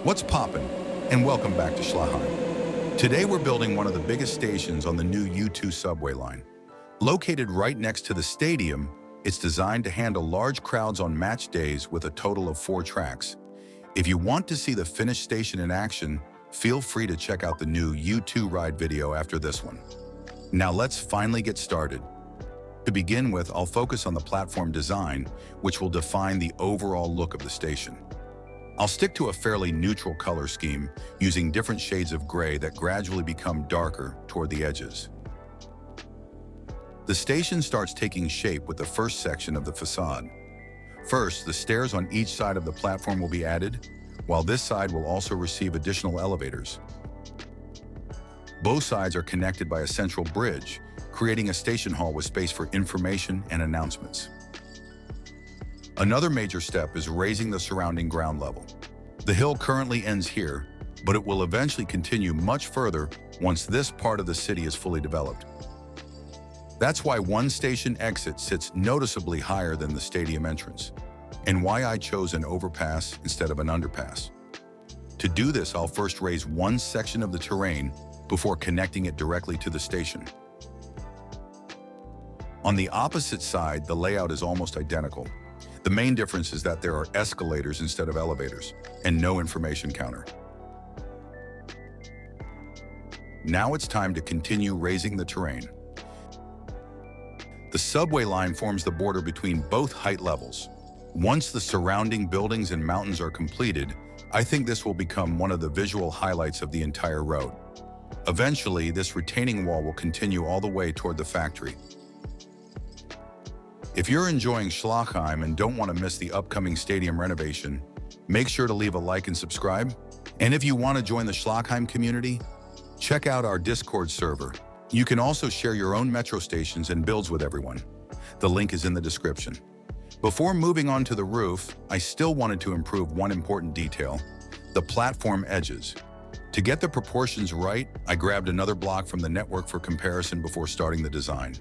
What's poppin'? And welcome back to Schlachheim. Today we're building one of the biggest stations on the new U2 subway line. Located right next to the stadium, it's designed to handle large crowds on match days with a total of 4 tracks. If you want to see the finished station in action, feel free to check out the new U2 ride video after this one. Now let's finally get started. To begin with, I'll focus on the platform design, which will define the overall look of the station. I'll stick to a fairly neutral color scheme, using different shades of gray that gradually become darker toward the edges. The station starts taking shape with the first section of the facade. First, the stairs on each side of the platform will be added, while this side will also receive additional elevators. Both sides are connected by a central bridge, creating a station hall with space for information and announcements. Another major step is raising the surrounding ground level. The hill currently ends here, but it will eventually continue much further once this part of the city is fully developed. That's why one station exit sits noticeably higher than the stadium entrance, and why I chose an overpass instead of an underpass. To do this, I'll first raise one section of the terrain before connecting it directly to the station. On the opposite side, the layout is almost identical. The main difference is that there are escalators instead of elevators, and no information counter. Now it's time to continue raising the terrain. The subway line forms the border between both height levels. Once the surrounding buildings and mountains are completed, I think this will become one of the visual highlights of the entire road. Eventually, this retaining wall will continue all the way toward the factory. If you're enjoying Schlachheim and don't want to miss the upcoming stadium renovation, make sure to leave a like and subscribe. And if you want to join the Schlachheim community, check out our Discord server. You can also share your own metro stations and builds with everyone. The link is in the description. Before moving on to the roof, I still wanted to improve one important detail: the platform edges. To get the proportions right, I grabbed another block from the network for comparison before starting the design.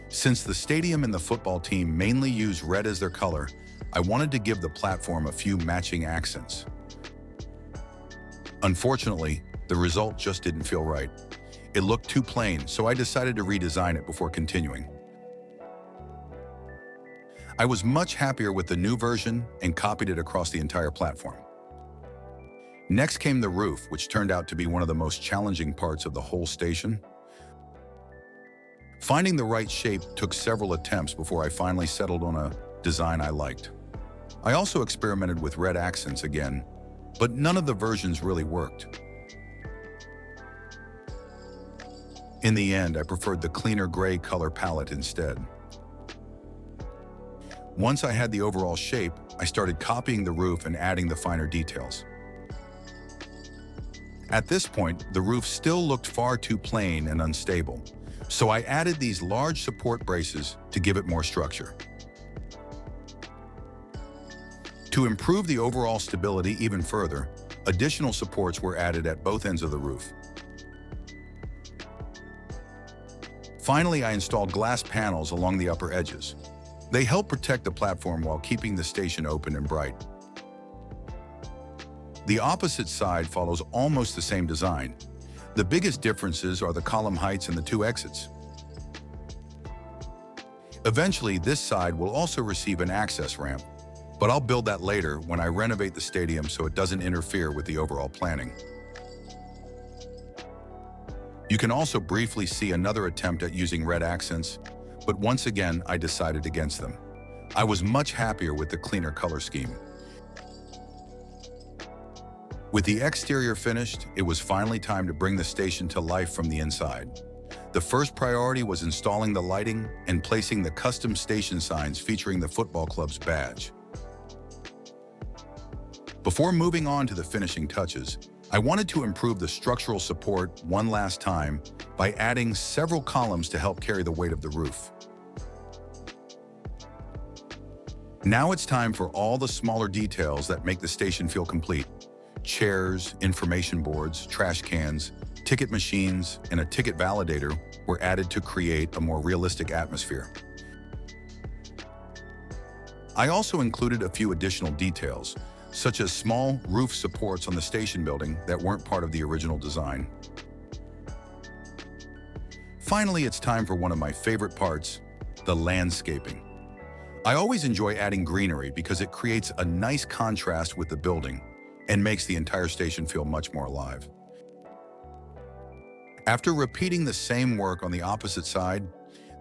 Since the stadium and the football team mainly use red as their color, I wanted to give the platform a few matching accents. Unfortunately, the result just didn't feel right. It looked too plain, so I decided to redesign it before continuing. I was much happier with the new version and copied it across the entire platform. Next came the roof, which turned out to be one of the most challenging parts of the whole station. Finding the right shape took several attempts before I finally settled on a design I liked. I also experimented with red accents again, but none of the versions really worked. In the end, I preferred the cleaner gray color palette instead. Once I had the overall shape, I started copying the roof and adding the finer details. At this point, the roof still looked far too plain and unstable, so I added these large support braces to give it more structure. To improve the overall stability even further, additional supports were added at both ends of the roof. Finally, I installed glass panels along the upper edges. They help protect the platform while keeping the station open and bright. The opposite side follows almost the same design. The biggest differences are the column heights and the 2 exits. Eventually, this side will also receive an access ramp, but I'll build that later when I renovate the stadium so it doesn't interfere with the overall planning. You can also briefly see another attempt at using red accents, but once again, I decided against them. I was much happier with the cleaner color scheme. With the exterior finished, it was finally time to bring the station to life from the inside. The first priority was installing the lighting and placing the custom station signs featuring the football club's badge. Before moving on to the finishing touches, I wanted to improve the structural support one last time by adding several columns to help carry the weight of the roof. Now it's time for all the smaller details that make the station feel complete. Chairs, information boards, trash cans, ticket machines, and a ticket validator were added to create a more realistic atmosphere. I also included a few additional details, such as small roof supports on the station building that weren't part of the original design. Finally, it's time for one of my favorite parts, the landscaping. I always enjoy adding greenery because it creates a nice contrast with the building and makes the entire station feel much more alive. After repeating the same work on the opposite side,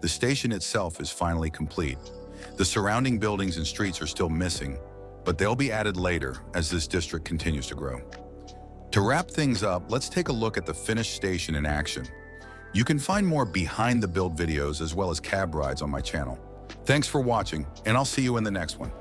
the station itself is finally complete. The surrounding buildings and streets are still missing, but they'll be added later as this district continues to grow. To wrap things up, let's take a look at the finished station in action. You can find more behind the build videos as well as cab rides on my channel. Thanks for watching, and I'll see you in the next one.